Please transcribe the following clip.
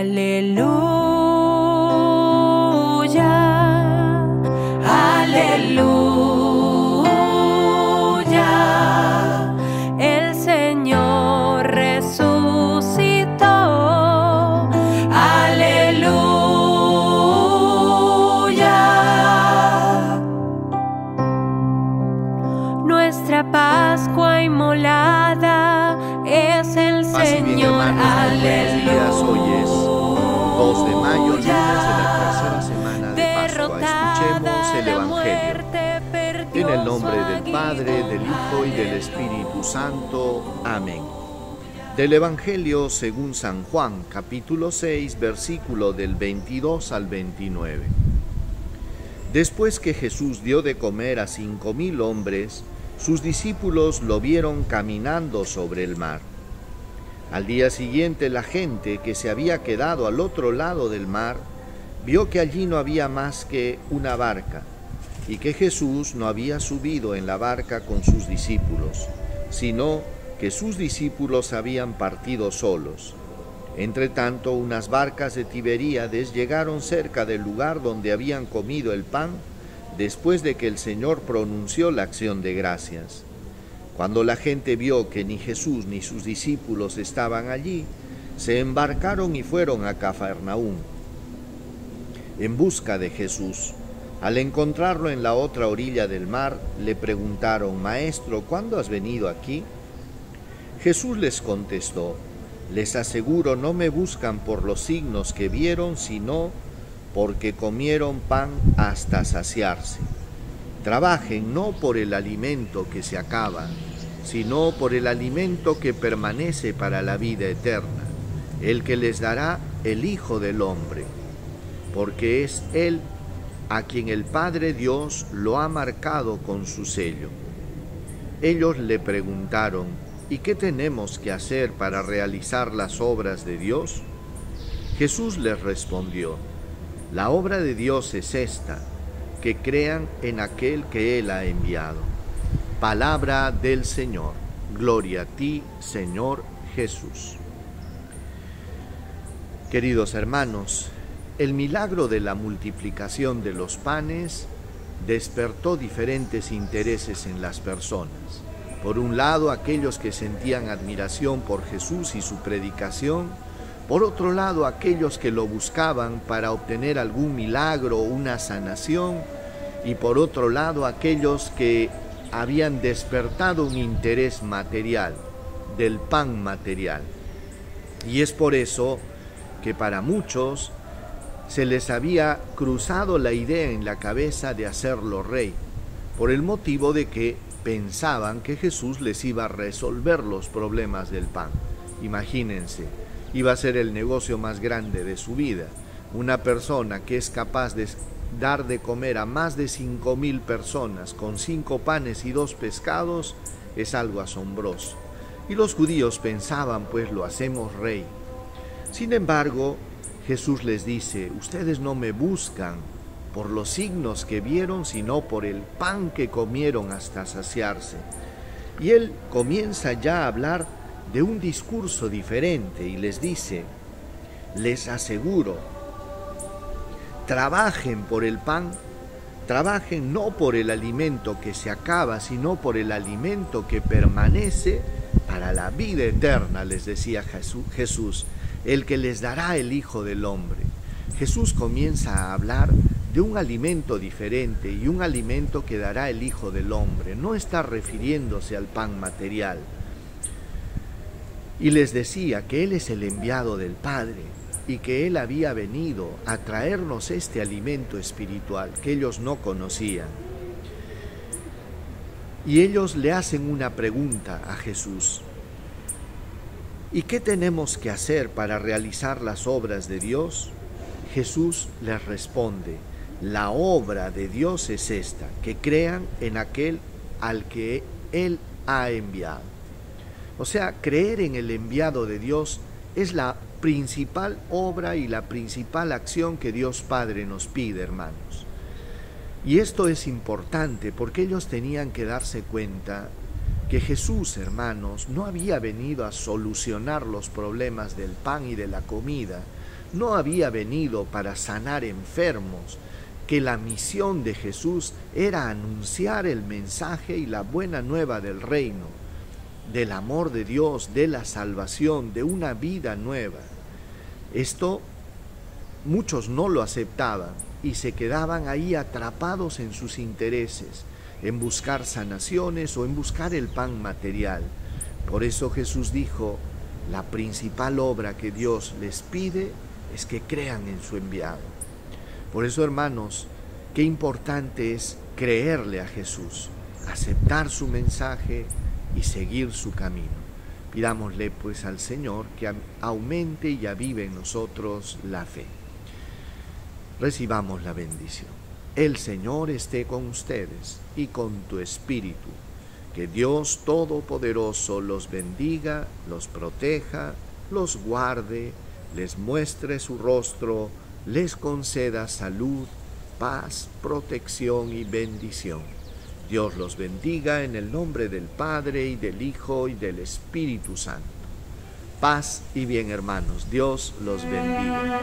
Aleluya, aleluya, el Señor resucitó. Aleluya, nuestra Pascua inmolada es el Señor. Aleluya. Hoy es 2 de mayo, lunes de la tercera semana de Pascua. Escuchemos el Evangelio. En el nombre del Padre, del Hijo y del Espíritu Santo. Amén. Del Evangelio según San Juan, capítulo 6, versículo del 22 al 29. Después que Jesús dio de comer a 5.000 hombres, sus discípulos lo vieron caminando sobre el mar. Al día siguiente, la gente que se había quedado al otro lado del mar vio que allí no había más que una barca y que Jesús no había subido en la barca con sus discípulos, sino que sus discípulos habían partido solos. Entretanto, unas barcas de Tiberíades llegaron cerca del lugar donde habían comido el pan después de que el Señor pronunció la acción de gracias. Cuando la gente vio que ni Jesús ni sus discípulos estaban allí, se embarcaron y fueron a Cafarnaúm en busca de Jesús. Al encontrarlo en la otra orilla del mar, le preguntaron: «Maestro, ¿cuándo has venido aquí?» Jesús les contestó: «Les aseguro, no me buscan por los signos que vieron, sino porque comieron pan hasta saciarse. Trabajen no por el alimento que se acaba, sino por el alimento que permanece para la vida eterna, el que les dará el Hijo del Hombre, porque es Él a quien el Padre Dios lo ha marcado con su sello». Ellos le preguntaron: «¿Y qué tenemos que hacer para realizar las obras de Dios?» Jesús les respondió: «La obra de Dios es esta, que crean en aquel que Él ha enviado». Palabra del Señor. Gloria a ti, Señor Jesús. Queridos hermanos, el milagro de la multiplicación de los panes despertó diferentes intereses en las personas. Por un lado, aquellos que sentían admiración por Jesús y su predicación. Por otro lado, aquellos que lo buscaban para obtener algún milagro o una sanación. Y por otro lado, aquellos que habían despertado un interés material, del pan material. Y es por eso que para muchos se les había cruzado la idea en la cabeza de hacerlo rey, por el motivo de que pensaban que Jesús les iba a resolver los problemas del pan. Imagínense, iba a ser el negocio más grande de su vida. Una persona que es capaz de dar de comer a más de 5.000 personas con 5 panes y 2 pescados es algo asombroso. Y los judíos pensaban: pues lo hacemos rey. Sin embargo, Jesús les dice: ustedes no me buscan por los signos que vieron, sino por el pan que comieron hasta saciarse. Y Él comienza ya a hablar de un discurso diferente y les dice: les aseguro, trabajen por el pan, trabajen no por el alimento que se acaba, sino por el alimento que permanece para la vida eterna, les decía Jesús, el que les dará el Hijo del Hombre. Jesús comienza a hablar de un alimento diferente y un alimento que dará el Hijo del Hombre. No está refiriéndose al pan material. Y les decía que Él es el enviado del Padre y que Él había venido a traernos este alimento espiritual que ellos no conocían. Y ellos le hacen una pregunta a Jesús: ¿y qué tenemos que hacer para realizar las obras de Dios? Jesús les responde: la obra de Dios es esta, que crean en aquel al que Él ha enviado. O sea, creer en el enviado de Dios es la principal obra y la principal acción que Dios Padre nos pide, hermanos. Y esto es importante porque ellos tenían que darse cuenta que Jesús, hermanos, no había venido a solucionar los problemas del pan y de la comida, no había venido para sanar enfermos, que la misión de Jesús era anunciar el mensaje y la buena nueva del reino, del amor de Dios, de la salvación, de una vida nueva. Esto muchos no lo aceptaban y se quedaban ahí atrapados en sus intereses, en buscar sanaciones o en buscar el pan material. Por eso Jesús dijo, la principal obra que Dios les pide es que crean en su enviado. Por eso, hermanos, qué importante es creerle a Jesús, aceptar su mensaje y seguir su camino. Pidámosle pues al Señor que aumente y avive en nosotros la fe. Recibamos la bendición. El Señor esté con ustedes y con tu espíritu. Que Dios Todopoderoso los bendiga, los proteja, los guarde, les muestre su rostro, les conceda salud, paz, protección y bendición. Dios los bendiga en el nombre del Padre y del Hijo y del Espíritu Santo. Paz y bien, hermanos. Dios los bendiga.